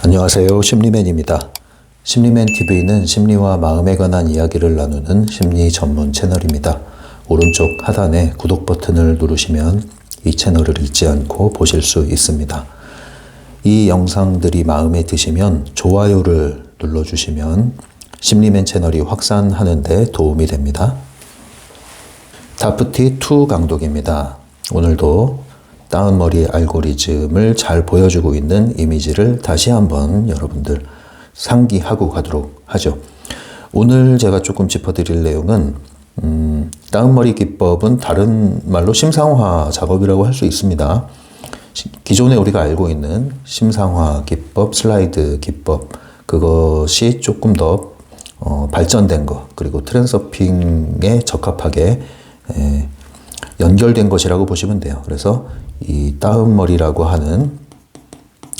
안녕하세요. 심리맨입니다. 심리맨 TV는 심리와 마음에 관한 이야기를 나누는 심리 전문 채널입니다. 오른쪽 하단에 구독 버튼을 누르시면 이 채널을 잊지 않고 보실 수 있습니다. 이 영상들이 마음에 드시면 좋아요를 눌러주시면 심리맨 채널이 확산하는 데 도움이 됩니다. 다프티2 강독입니다. 오늘도 다운머리 알고리즘을 잘 보여주고 있는 이미지를 다시 한번 여러분들 상기하고 가도록 하죠. 오늘 제가 조금 짚어드릴 내용은 다운머리 기법은 다른 말로 심상화 작업이라고 할 수 있습니다. 기존에 우리가 알고 있는 심상화 기법, 슬라이드 기법, 그것이 조금 더 발전된 것, 그리고 트랜서핑에 적합하게 연결된 것이라고 보시면 돼요. 그래서 이 다운머리라고 하는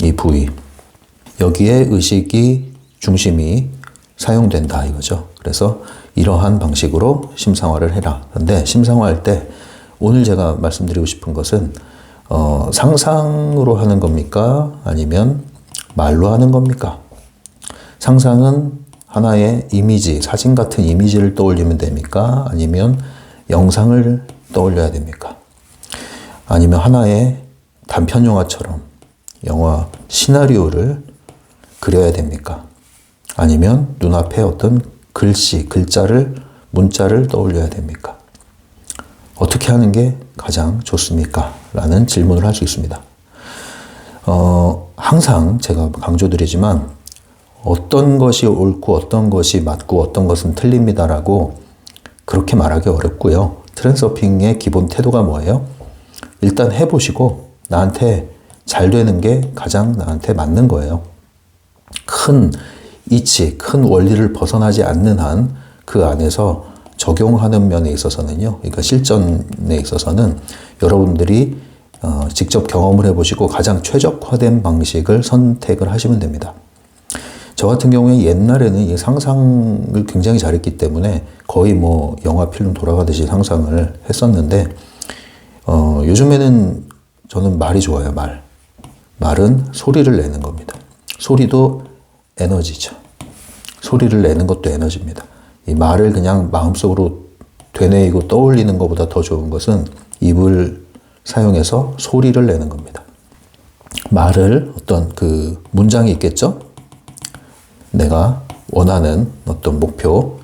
이 부위, 여기에 의식이 중심이 사용된다 이거죠. 그래서 이러한 방식으로 심상화를 해라. 근데 심상화할 때 오늘 제가 말씀드리고 싶은 것은 상상으로 하는 겁니까? 아니면 말로 하는 겁니까? 상상은 하나의 이미지, 사진 같은 이미지를 떠올리면 됩니까? 아니면 영상을 떠올려야 됩니까? 아니면 하나의 단편 영화처럼 영화 시나리오를 그려야 됩니까? 아니면 눈앞에 어떤 글씨, 글자를, 문자를 떠올려야 됩니까? 어떻게 하는 게 가장 좋습니까? 라는 질문을 할 수 있습니다. 항상 제가 강조드리지만 어떤 것이 옳고 어떤 것이 맞고 어떤 것은 틀립니다라고 그렇게 말하기 어렵고요. 트랜서핑의 기본 태도가 뭐예요? 일단 해보시고 나한테 잘 되는 게 가장 나한테 맞는 거예요. 큰 이치, 큰 원리를 벗어나지 않는 한 그 안에서 적용하는 면에 있어서는요. 그러니까 실전에 있어서는 여러분들이 직접 경험을 해보시고 가장 최적화된 방식을 선택을 하시면 됩니다. 저 같은 경우에 옛날에는 이 상상을 굉장히 잘했기 때문에 거의 뭐 영화 필름 돌아가듯이 상상을 했었는데 요즘에는 저는 말이 좋아요. 말은 소리를 내는 겁니다. 소리도 에너지죠. 소리를 내는 것도 에너지입니다. 이 말을 그냥 마음속으로 되뇌이고 떠올리는 것보다 더 좋은 것은 입을 사용해서 소리를 내는 겁니다. 말을 어떤 그 문장이 있겠죠? 내가 원하는 어떤 목표,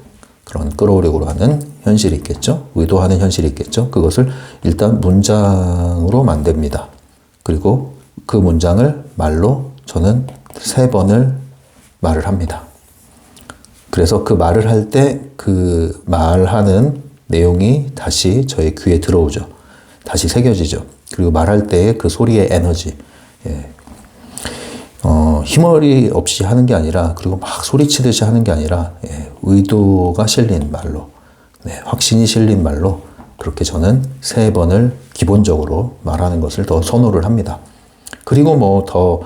그런 끌어오려고 하는 현실이 있겠죠? 의도하는 현실이 있겠죠? 그것을 일단 문장으로 만듭니다. 그리고 그 문장을 말로 저는 3번을 말을 합니다. 그래서 그 말을 할 때 그 말하는 내용이 다시 저의 귀에 들어오죠. 다시 새겨지죠. 그리고 말할 때의 그 소리의 에너지. 힘머리 없이 하는 게 아니라, 그리고 막 소리치듯이 하는 게 아니라, 의도가 실린 말로, 확신이 실린 말로, 그렇게 저는 3번을 기본적으로 말하는 것을 더 선호를 합니다. 그리고 뭐 더,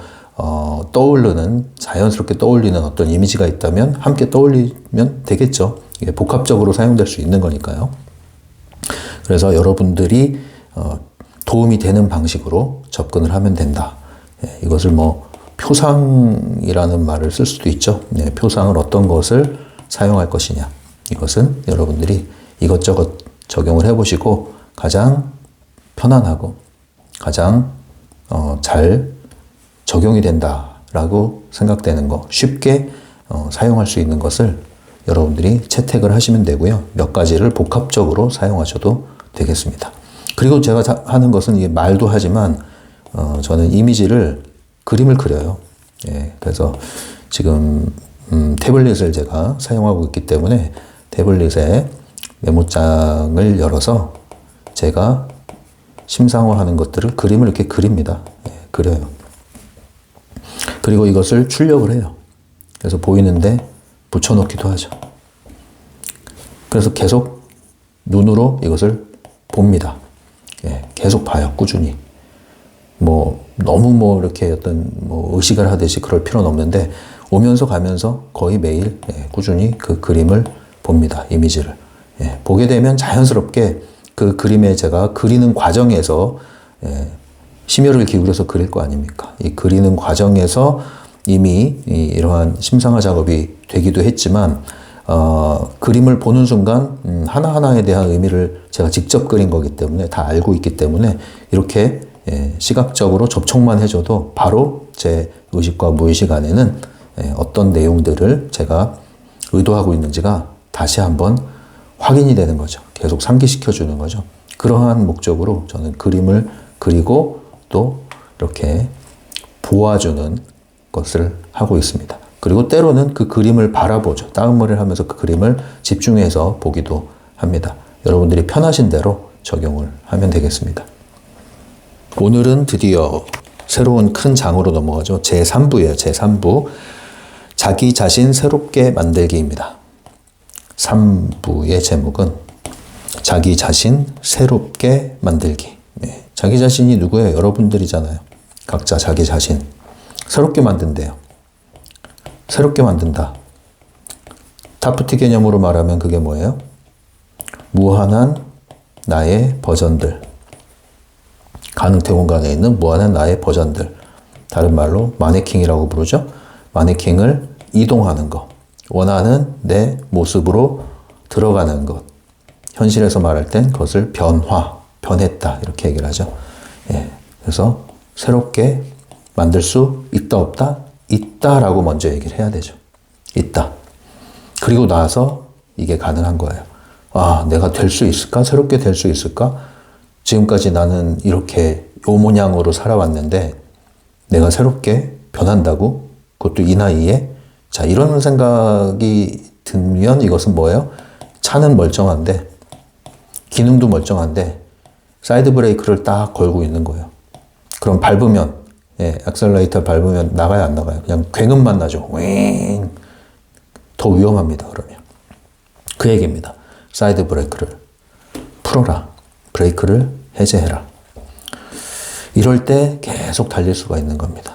자연스럽게 떠올리는 어떤 이미지가 있다면 함께 떠올리면 되겠죠. 이게 복합적으로 사용될 수 있는 거니까요. 그래서 여러분들이, 도움이 되는 방식으로 접근을 하면 된다. 이것을 뭐, 표상이라는 말을 쓸 수도 있죠. 표상을 어떤 것을 사용할 것이냐. 이것은 여러분들이 이것저것 적용을 해보시고 가장 편안하고 가장 잘 적용이 된다라고 생각되는 거, 쉽게 사용할 수 있는 것을 여러분들이 채택을 하시면 되고요. 몇 가지를 복합적으로 사용하셔도 되겠습니다. 그리고 제가 하는 것은 이게 말도 하지만 저는 이미지를 그림을 그려요. 그래서 지금 태블릿을 제가 사용하고 있기 때문에 태블릿에 메모장을 열어서 제가 심상화하는 것들을 그림을 이렇게 그립니다. 그려요. 그리고 이것을 출력을 해요. 그래서 보이는데 붙여놓기도 하죠. 그래서 계속 눈으로 이것을 봅니다. 계속 봐요. 꾸준히. 너무 이렇게 어떤 의식을 하듯이 그럴 필요는 없는데 오면서 가면서 거의 매일 꾸준히 그 그림을 봅니다. 이미지를. 보게 되면 자연스럽게 그 그림에 제가 그리는 과정에서 심혈을 기울여서 그릴 거 아닙니까? 이 그리는 과정에서 이미 이러한 심상화 작업이 되기도 했지만 그림을 보는 순간 하나하나에 대한 의미를 제가 직접 그린 거기 때문에 다 알고 있기 때문에 이렇게 시각적으로 접촉만 해줘도 바로 제 의식과 무의식 안에는 어떤 내용들을 제가 의도하고 있는지가 다시 한번 확인이 되는 거죠. 계속 상기시켜 주는 거죠. 그러한 목적으로 저는 그림을 그리고 또 이렇게 보아주는 것을 하고 있습니다. 그리고 때로는 그 그림을 바라보죠. 다운머리를 하면서 그 그림을 집중해서 보기도 합니다. 여러분들이 편하신 대로 적용을 하면 되겠습니다. 오늘은 드디어 새로운 큰 장으로 넘어가죠. 제3부예요. 제3부. 자기 자신 새롭게 만들기입니다. 3부의 제목은 자기 자신 새롭게 만들기. 네. 자기 자신이 누구예요? 여러분들이잖아요. 각자 자기 자신 새롭게 만든대요. 새롭게 만든다. 타프티 개념으로 말하면 그게 뭐예요? 무한한 나의 버전들. 가능태 공간에 있는 무한한 나의 버전들. 다른 말로 마네킹이라고 부르죠. 마네킹을 이동하는 것. 원하는 내 모습으로 들어가는 것. 현실에서 말할 땐 그것을 변했다. 이렇게 얘기를 하죠. 예. 그래서 새롭게 만들 수 있다, 없다? 있다라고 먼저 얘기를 해야 되죠. 있다. 그리고 나서 이게 가능한 거예요. 아, 내가 될 수 있을까? 새롭게 될 수 있을까? 지금까지 나는 이렇게 요 모양으로 살아왔는데 내가 새롭게 변한다고? 그것도 이 나이에? 자, 이런 생각이 들면 이것은 뭐예요? 차는 멀쩡한데 기능도 멀쩡한데 사이드 브레이크를 딱 걸고 있는 거예요. 그럼 밟으면 액셀레이터 밟으면 나가요, 안 나가요? 그냥 굉음만 나죠. 윙. 더 위험합니다, 그러면. 그 얘기입니다. 사이드 브레이크를 풀어라. 브레이크를 해제해라. 이럴 때 계속 달릴 수가 있는 겁니다.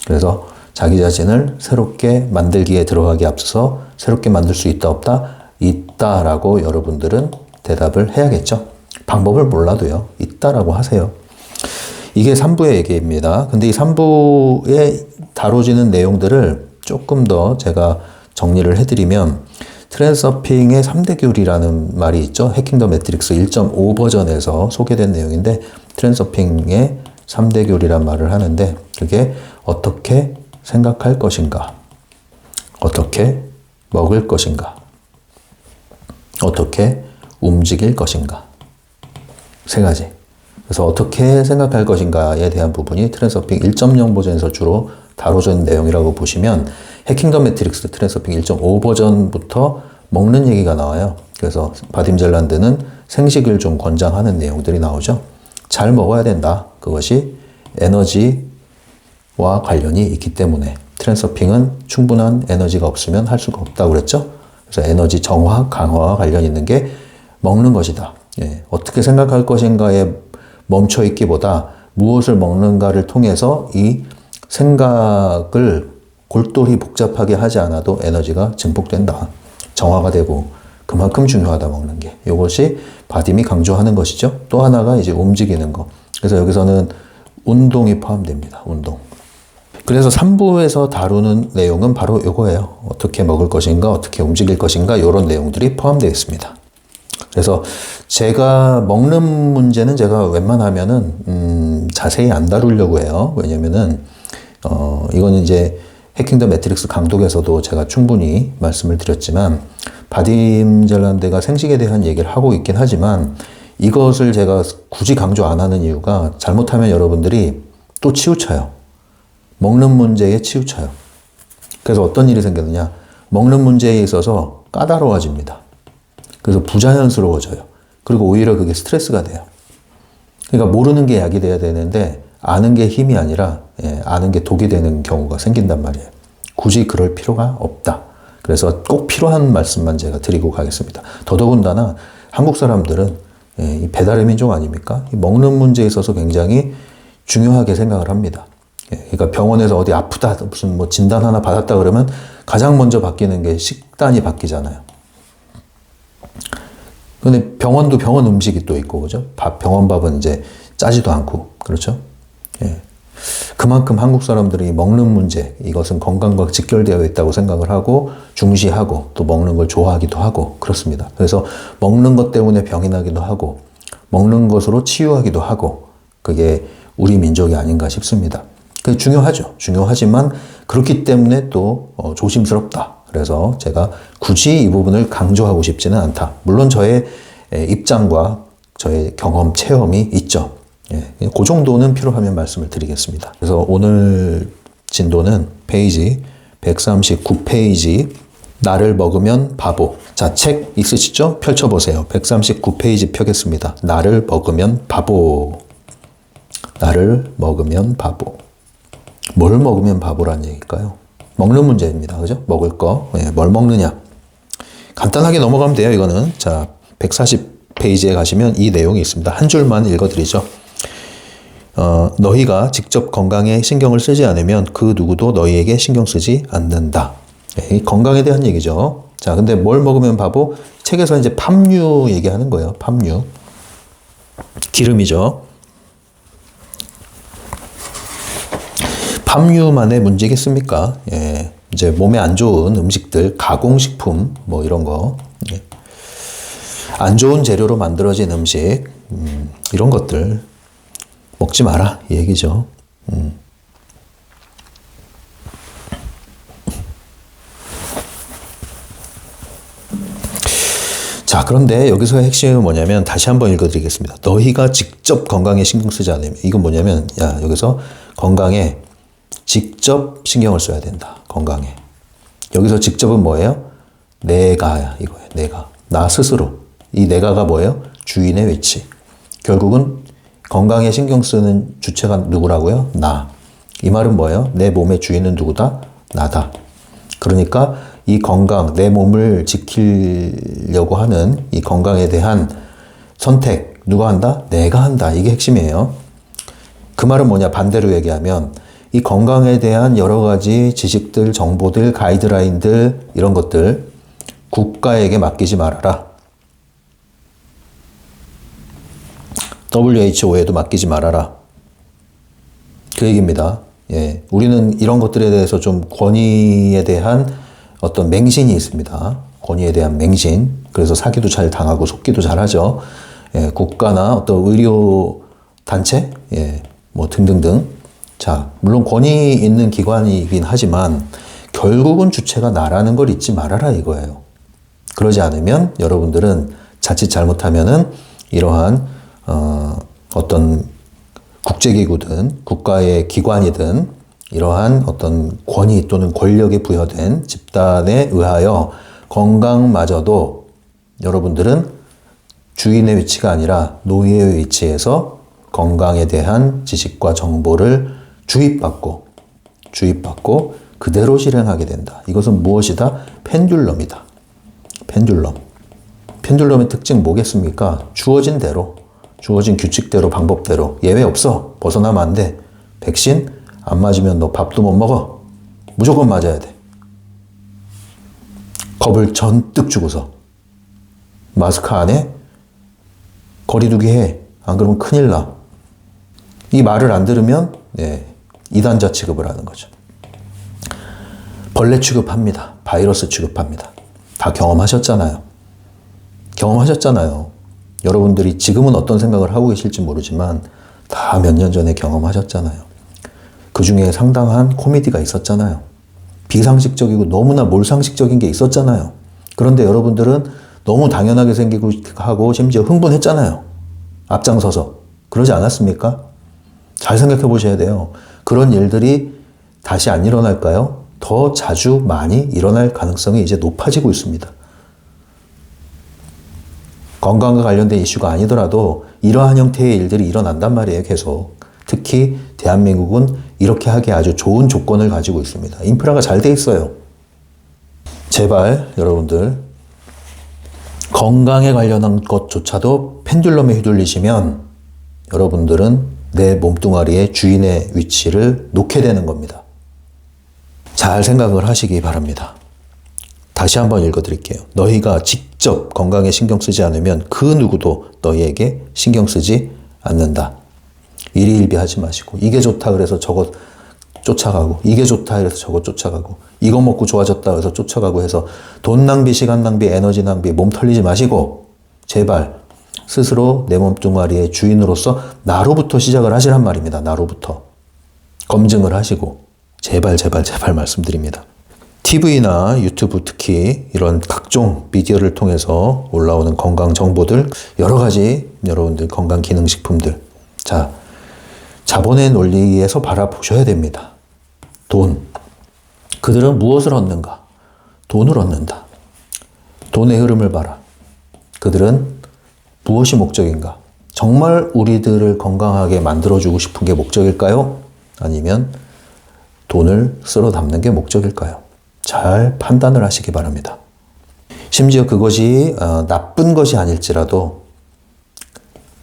그래서 자기 자신을 새롭게 만들기에 들어가기 앞서서 새롭게 만들 수 있다, 없다? 있다라고 여러분들은 대답을 해야겠죠. 방법을 몰라도요. 있다라고 하세요. 이게 3부의 얘기입니다. 근데 이 3부에 다뤄지는 내용들을 조금 더 제가 정리를 해드리면 트렌서핑의 3대 교리라는 말이 있죠. 해킹 더 매트릭스 1.5 버전에서 소개된 내용인데 트렌서핑의 3대 교리란 말을 하는데 그게 어떻게 생각할 것인가, 어떻게 먹을 것인가, 어떻게 움직일 것인가. 세 가지. 그래서 어떻게 생각할 것인가에 대한 부분이 트랜서핑 1.0 버전에서 주로 다뤄진 내용이라고 보시면 해킹 더 매트릭스 트랜서핑 1.5 버전부터 먹는 얘기가 나와요. 그래서 바딤 젤란드는 생식을 좀 권장하는 내용들이 나오죠. 잘 먹어야 된다. 그것이 에너지와 관련이 있기 때문에 트랜서핑은 충분한 에너지가 없으면 할 수가 없다고 그랬죠. 그래서 에너지 정화, 강화와 관련 있는 게 먹는 것이다. 예, 어떻게 생각할 것인가에 멈춰 있기보다 무엇을 먹는가를 통해서 이 생각을 골똘히 복잡하게 하지 않아도 에너지가 증폭된다. 정화가 되고 그만큼 중요하다 먹는 게. 이것이 바딤이 강조하는 것이죠. 또 하나가 이제 움직이는 거. 그래서 여기서는 운동이 포함됩니다. 운동. 그래서 3부에서 다루는 내용은 바로 이거예요. 어떻게 먹을 것인가, 어떻게 움직일 것인가 이런 내용들이 포함되어 있습니다. 그래서 제가 먹는 문제는 제가 웬만하면은 자세히 안 다루려고 해요. 왜냐면은 이거는 이제 해킹 더 매트릭스 강독에서도 제가 충분히 말씀을 드렸지만 바딤 젤란드가 생식에 대한 얘기를 하고 있긴 하지만 이것을 제가 굳이 강조 안 하는 이유가 잘못하면 여러분들이 또 치우쳐요. 먹는 문제에 치우쳐요. 그래서 어떤 일이 생겼느냐. 먹는 문제에 있어서 까다로워집니다. 그래서 부자연스러워져요. 그리고 오히려 그게 스트레스가 돼요. 그러니까 모르는 게 약이 돼야 되는데 아는 게 힘이 아니라 아는 게 독이 되는 경우가 생긴단 말이에요. 굳이 그럴 필요가 없다. 그래서 꼭 필요한 말씀만 제가 드리고 가겠습니다. 더더군다나 한국 사람들은 이 배달의 민족 아닙니까? 먹는 문제에 있어서 굉장히 중요하게 생각을 합니다. 그러니까 병원에서 어디 아프다 무슨 뭐 진단 하나 받았다 그러면 가장 먼저 바뀌는 게 식단이 바뀌잖아요. 근데 병원도 병원 음식이 또 있고, 그죠? 병원 밥은 이제 짜지도 않고, 그렇죠? 예. 그만큼 한국 사람들이 먹는 문제, 이것은 건강과 직결되어 있다고 생각을 하고 중시하고 또 먹는 걸 좋아하기도 하고 그렇습니다. 그래서 먹는 것 때문에 병이 나기도 하고 먹는 것으로 치유하기도 하고 그게 우리 민족이 아닌가 싶습니다. 그게 중요하죠. 중요하지만 그렇기 때문에 또 조심스럽다. 그래서 제가 굳이 이 부분을 강조하고 싶지는 않다. 물론 저의 입장과 저의 경험, 체험이 있죠. 예, 그 정도는 필요하면 말씀을 드리겠습니다. 그래서 오늘 진도는 페이지 139페이지 나를 먹으면 바보. 자, 책 있으시죠? 펼쳐보세요. 139페이지 펴겠습니다. 나를 먹으면 바보. 나를 먹으면 바보. 뭘 먹으면 바보란 얘기일까요? 먹는 문제입니다. 그죠? 먹을 거. 예, 뭘 먹느냐. 간단하게 넘어가면 돼요, 이거는. 자, 140페이지에 가시면 이 내용이 있습니다. 한 줄만 읽어드리죠. 너희가 직접 건강에 신경을 쓰지 않으면 그 누구도 너희에게 신경 쓰지 않는다. 예, 건강에 대한 얘기죠. 자, 근데 뭘 먹으면 바보? 책에서 이제 팜유 얘기하는 거예요. 팜유. 기름이죠. 팜유만의 문제겠습니까? 예, 이제 몸에 안 좋은 음식들, 가공식품, 뭐 이런 거. 예. 안 좋은 재료로 만들어진 음식, 이런 것들 먹지 마라, 이 얘기죠. 자, 그런데 여기서의 핵심은 뭐냐면 다시 한번 읽어드리겠습니다. 너희가 직접 건강에 신경 쓰지 않으면, 이건 뭐냐면 야, 여기서 건강에 직접 신경을 써야 된다. 건강에. 여기서 직접은 뭐예요? 내가야, 이거예요. 내가. 나 스스로. 이 내가가 뭐예요? 주인의 위치. 결국은 건강에 신경 쓰는 주체가 누구라고요? 나. 이 말은 뭐예요? 내 몸의 주인은 누구다? 나다. 그러니까 이 건강, 내 몸을 지키려고 하는 이 건강에 대한 선택, 누가 한다? 내가 한다. 이게 핵심이에요. 그 말은 뭐냐? 반대로 얘기하면 이 건강에 대한 여러 가지 지식들, 정보들, 가이드라인들, 이런 것들 국가에게 맡기지 말아라. WHO에도 맡기지 말아라. 그 얘기입니다. 예. 우리는 이런 것들에 대해서 좀 권위에 대한 어떤 맹신이 있습니다. 권위에 대한 맹신. 그래서 사기도 잘 당하고 속기도 잘 하죠. 예. 국가나 어떤 의료 단체, 예. 뭐 등등등. 자, 물론 권위 있는 기관이긴 하지만 결국은 주체가 나라는 걸 잊지 말아라 이거예요. 그러지 않으면 여러분들은 자칫 잘못하면은 이러한 어떤 국제기구든 국가의 기관이든 이러한 어떤 권위 또는 권력에 부여된 집단에 의하여 건강마저도 여러분들은 주인의 위치가 아니라 노예의 위치에서 건강에 대한 지식과 정보를 주입받고 그대로 실행하게 된다. 이것은 무엇이다? 펜듈럼이다. 펜듈럼. 펜듈럼의 특징 뭐겠습니까? 주어진 대로, 주어진 규칙대로, 방법대로. 예외 없어. 벗어나면 안 돼. 백신 안 맞으면 너 밥도 못 먹어. 무조건 맞아야 돼. 겁을 전뜩 주고서 마스크 안 해? 거리두기 해. 안 그러면 큰일 나. 이 말을 안 들으면 이단자 취급을 하는 거죠. 벌레 취급합니다. 바이러스 취급합니다. 다 경험하셨잖아요. 여러분들이 지금은 어떤 생각을 하고 계실지 모르지만 다 몇 년 전에 경험하셨잖아요. 그 중에 상당한 코미디가 있었잖아요. 비상식적이고 너무나 몰상식적인 게 있었잖아요. 그런데 여러분들은 너무 당연하게 생기고 하고 심지어 흥분했잖아요. 앞장서서. 그러지 않았습니까? 잘 생각해 보셔야 돼요. 그런 일들이 다시 안 일어날까요? 더 자주 많이 일어날 가능성이 이제 높아지고 있습니다. 건강과 관련된 이슈가 아니더라도 이러한 형태의 일들이 일어난단 말이에요, 계속. 특히 대한민국은 이렇게 하기에 아주 좋은 조건을 가지고 있습니다. 인프라가 잘 돼 있어요. 제발 여러분들 건강에 관련한 것조차도 펜듈럼에 휘둘리시면 여러분들은 내 몸뚱아리의 주인의 위치를 놓게 되는 겁니다. 잘 생각을 하시기 바랍니다. 다시 한번 읽어드릴게요. 너희가 직접 건강에 신경 쓰지 않으면 그 누구도 너희에게 신경 쓰지 않는다. 일희일비하지 마시고 이게 좋다 그래서 저거 쫓아가고 이게 좋다 그래서 저거 쫓아가고 이거 먹고 좋아졌다 그래서 쫓아가고 해서 돈 낭비, 시간 낭비, 에너지 낭비, 몸 털리지 마시고 제발 스스로 내 몸뚱아리의 주인으로서 나로부터 시작을 하시란 말입니다. 나로부터. 검증을 하시고 제발 말씀드립니다. TV나 유튜브 특히 이런 각종 미디어를 통해서 올라오는 건강 정보들 여러 가지 여러분들 건강 기능식품들 자 자본의 논리에서 바라보셔야 됩니다. 돈. 그들은 무엇을 얻는가? 돈을 얻는다. 돈의 흐름을 봐라. 그들은 무엇이 목적인가? 정말 우리들을 건강하게 만들어주고 싶은 게 목적일까요? 아니면 돈을 쓸어 담는 게 목적일까요? 잘 판단을 하시기 바랍니다. 심지어 그것이 나쁜 것이 아닐지라도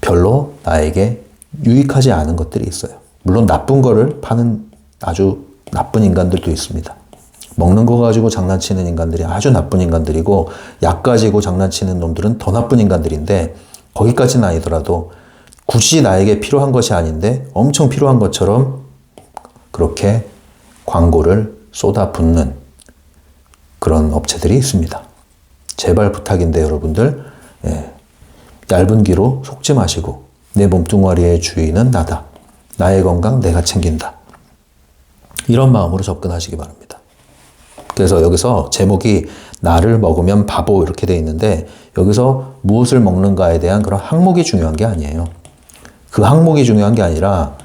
별로 나에게 유익하지 않은 것들이 있어요. 물론 나쁜 거를 파는 아주 나쁜 인간들도 있습니다. 먹는 거 가지고 장난치는 인간들이 아주 나쁜 인간들이고 약 가지고 장난치는 놈들은 더 나쁜 인간들인데 거기까지는 아니더라도 굳이 나에게 필요한 것이 아닌데 엄청 필요한 것처럼 그렇게 광고를 쏟아붓는 그런 업체들이 있습니다. 제발 부탁인데 여러분들 얇은 귀로 속지 마시고 내 몸뚱아리의 주인은 나다. 나의 건강 내가 챙긴다. 이런 마음으로 접근하시기 바랍니다. 그래서 여기서 제목이 나를 먹으면 바보 이렇게 돼 있는데 여기서 무엇을 먹는가에 대한 그런 항목이 중요한 게 아니에요. 그 항목이 중요한 게 아니라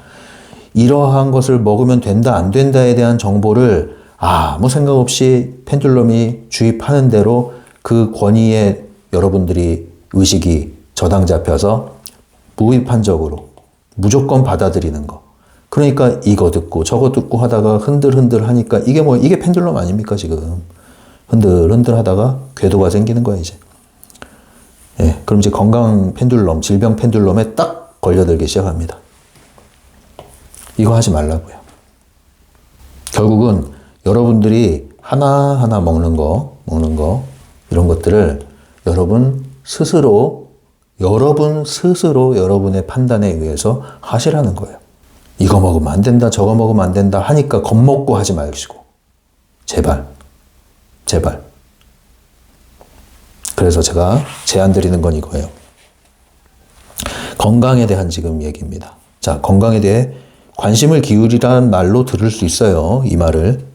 이러한 것을 먹으면 된다 안 된다에 대한 정보를 아무 생각 없이 펜듈럼이 주입하는 대로 그 권위에 여러분들이 의식이 저당 잡혀서 무비판적으로 무조건 받아들이는 거. 그러니까 이거 듣고 저거 듣고 하다가 흔들흔들 하니까 이게 뭐 이게 펜듈럼 아닙니까 지금. 흔들흔들 하다가 궤도가 생기는 거야 이제. 예, 그럼 이제 건강 펜듈럼, 질병 펜듈럼에 딱 걸려들기 시작합니다. 이거 하지 말라고요. 결국은 여러분들이 하나하나 먹는 거, 이런 것들을 여러분 스스로 여러분의 판단에 의해서 하시라는 거예요. 이거 먹으면 안 된다, 저거 먹으면 안 된다 하니까 겁먹고 하지 마시고. 제발. 그래서 제가 제안 드리는 건 이거예요. 건강에 대한 지금 얘기입니다. 자, 건강에 대해 관심을 기울이라는 말로 들을 수 있어요. 이 말을.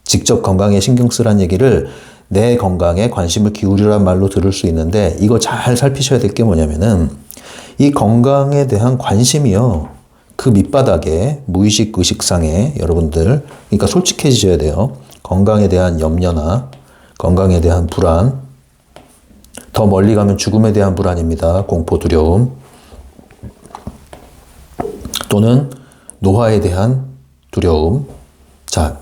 직접 건강에 신경 쓰라는 얘기를 내 건강에 관심을 기울이라는 말로 들을 수 있는데 이거 잘 살피셔야 될 게 뭐냐면은 이 건강에 대한 관심이요. 그 밑바닥에 무의식 의식상에 여러분들 그러니까 솔직해지셔야 돼요. 건강에 대한 염려나 건강에 대한 불안 더 멀리 가면 죽음에 대한 불안입니다. 공포, 두려움 또는 노화에 대한 두려움 자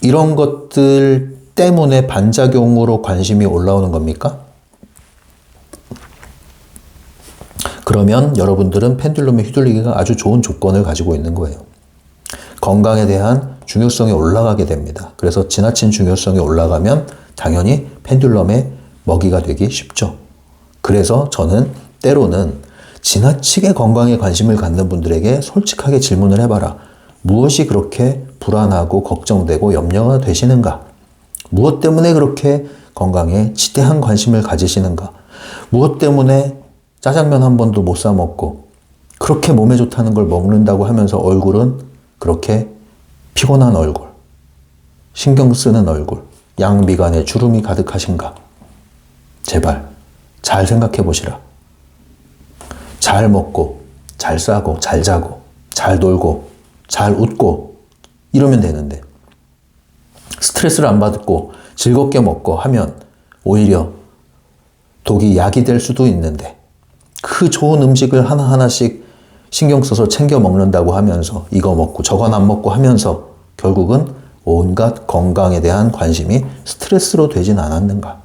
이런 것들 때문에 반작용으로 관심이 올라오는 겁니까? 그러면 여러분들은 펜듈럼에 휘둘리기가 아주 좋은 조건을 가지고 있는 거예요. 건강에 대한 중요성이 올라가게 됩니다. 그래서 지나친 중요성이 올라가면 당연히 펜듈럼의 먹이가 되기 쉽죠. 그래서 저는 때로는 지나치게 건강에 관심을 갖는 분들에게 솔직하게 질문을 해봐라. 무엇이 그렇게 불안하고 걱정되고 염려가 되시는가? 무엇 때문에 그렇게 건강에 지대한 관심을 가지시는가? 무엇 때문에 짜장면 한 번도 못 사 먹고 그렇게 몸에 좋다는 걸 먹는다고 하면서 얼굴은 그렇게 피곤한 얼굴, 신경 쓰는 얼굴, 양미간에 주름이 가득하신가? 제발 잘 생각해 보시라. 잘 먹고, 잘 싸고, 잘 자고, 잘 놀고, 잘 웃고 이러면 되는데 스트레스를 안 받고 즐겁게 먹고 하면 오히려 독이 약이 될 수도 있는데 그 좋은 음식을 하나하나씩 신경 써서 챙겨 먹는다고 하면서 이거 먹고 저건 안 먹고 하면서 결국은 온갖 건강에 대한 관심이 스트레스로 되진 않았는가.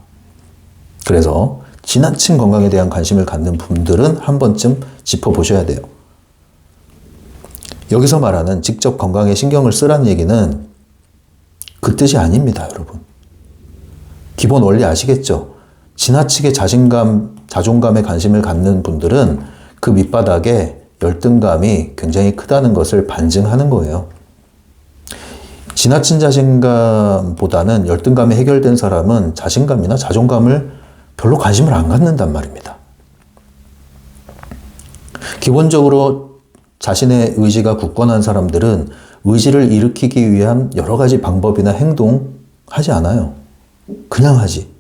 그래서 지나친 건강에 대한 관심을 갖는 분들은 한 번쯤 짚어보셔야 돼요. 여기서 말하는 직접 건강에 신경을 쓰라는 얘기는 그 뜻이 아닙니다, 여러분. 기본 원리 아시겠죠? 지나치게 자존감에 관심을 갖는 분들은 그 밑바닥에 열등감이 굉장히 크다는 것을 반증하는 거예요. 지나친 자신감보다는 열등감이 해결된 사람은 자신감이나 자존감을 별로 관심을 안 갖는단 말입니다. 기본적으로 자신의 의지가 굳건한 사람들은 의지를 일으키기 위한 여러 가지 방법이나 행동하지 않아요. 그냥 하지.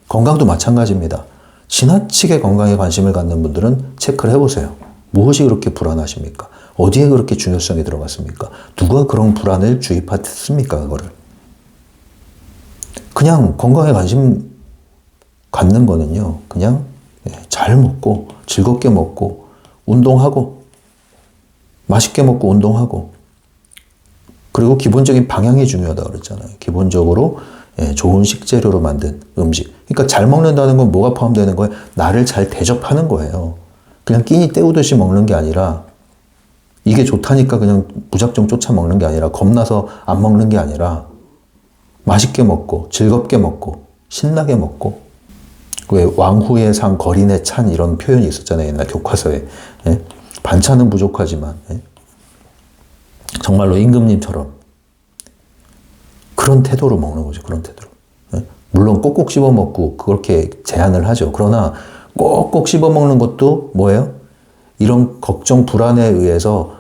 건강도 마찬가지입니다. 지나치게 건강에 관심을 갖는 분들은 체크를 해보세요. 무엇이 그렇게 불안하십니까? 어디에 그렇게 중요성이 들어갔습니까? 누가 그런 불안을 주입했습니까? 그거를. 그냥 건강에 관심 갖는 거는요. 그냥 잘 먹고 즐겁게 먹고 운동하고 맛있게 먹고 운동하고 그리고 기본적인 방향이 중요하다고 그랬잖아요. 기본적으로 좋은 식재료로 만든 음식. 그러니까 잘 먹는다는 건 뭐가 포함되는 거예요? 나를 잘 대접하는 거예요. 그냥 끼니 때우듯이 먹는 게 아니라 이게 좋다니까 그냥 무작정 쫓아 먹는 게 아니라 겁나서 안 먹는 게 아니라 맛있게 먹고 즐겁게 먹고 신나게 먹고 왜 왕후의 상 거린의 찬 이런 표현이 있었잖아요. 옛날 교과서에. 예? 반찬은 부족하지만 예? 정말로 임금님처럼 그런 태도로 먹는 거죠. 그런 태도로. 예? 물론 꼭꼭 씹어 먹고 그렇게 제한을 하죠. 그러나 꼭꼭 씹어 먹는 것도 뭐예요? 이런 걱정, 불안에 의해서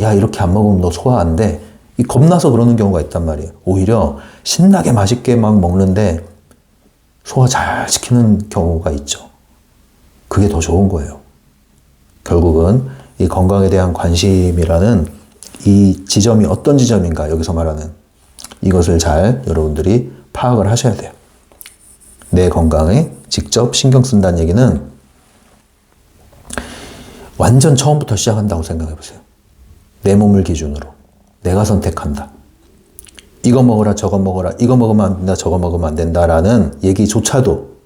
야 이렇게 안 먹으면 너 소화 안 돼. 이 겁나서 그러는 경우가 있단 말이에요. 오히려 신나게 맛있게 막 먹는데 소화 잘 시키는 경우가 있죠. 그게 더 좋은 거예요. 결국은 이 건강에 대한 관심이라는 이 지점이 어떤 지점인가 여기서 말하는 이것을 잘 여러분들이 파악을 하셔야 돼요. 내 건강에 직접 신경 쓴다는 얘기는 완전 처음부터 시작한다고 생각해 보세요. 내 몸을 기준으로 내가 선택한다. 이거 먹어라 저거 먹어라 이거 먹으면 안 된다 저거 먹으면 안 된다라는 얘기조차도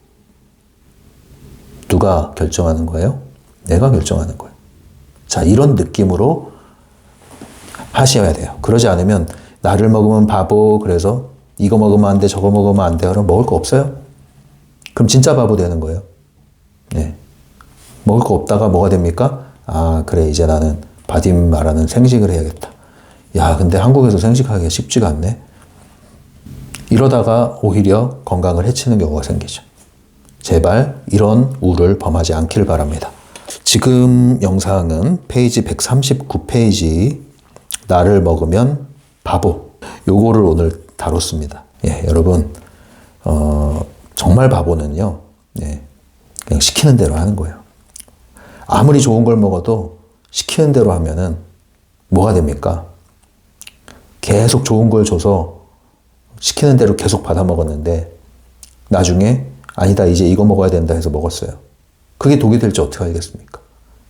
누가 결정하는 거예요? 내가 결정하는 거예요. 자, 이런 느낌으로 하셔야 돼요. 그러지 않으면 나를 먹으면 바보 그래서 이거 먹으면 안 돼 저거 먹으면 안 돼 그럼 먹을 거 없어요? 그럼 진짜 바보 되는 거예요. 네. 먹을 거 없다가 뭐가 됩니까? 아 그래 이제 나는 바딤 말하는 생식을 해야겠다. 야 근데 한국에서 생식하기가 쉽지가 않네. 이러다가 오히려 건강을 해치는 경우가 생기죠. 제발 이런 우를 범하지 않기를 바랍니다. 지금 영상은 페이지 139페이지 나를 먹으면 바보 요거를 오늘 다뤘습니다. 예, 여러분 정말 바보는요 그냥 시키는 대로 하는 거예요. 아무리 좋은 걸 먹어도 시키는 대로 하면은 뭐가 됩니까? 계속 좋은 걸 줘서 시키는 대로 계속 받아 먹었는데 나중에 아니다 이제 이거 먹어야 된다 해서 먹었어요. 그게 독이 될지 어떻게 알겠습니까?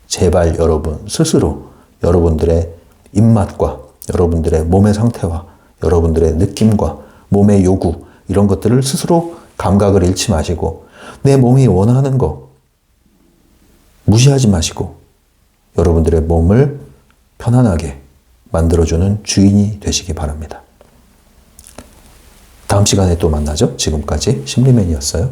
제발 여러분 스스로 여러분들의 입맛과 여러분들의 몸의 상태와 여러분들의 느낌과 몸의 요구 이런 것들을 스스로 감각을 잃지 마시고 내 몸이 원하는 거 무시하지 마시고 여러분들의 몸을 편안하게 만들어주는 주인이 되시기 바랍니다. 다음 시간에 또 만나죠. 지금까지 심리맨이었어요.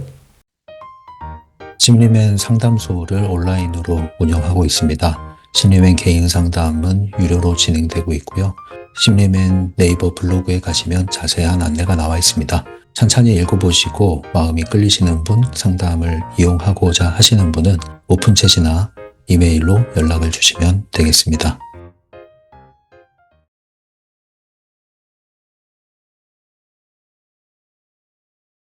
심리맨 상담소를 온라인으로 운영하고 있습니다. 심리맨 개인 상담은 유료로 진행되고 있고요. 심리맨 네이버 블로그에 가시면 자세한 안내가 나와 있습니다. 찬찬히 읽어보시고 마음이 끌리시는 분, 상담을 이용하고자 하시는 분은 오픈챗이나 이메일로 연락을 주시면 되겠습니다.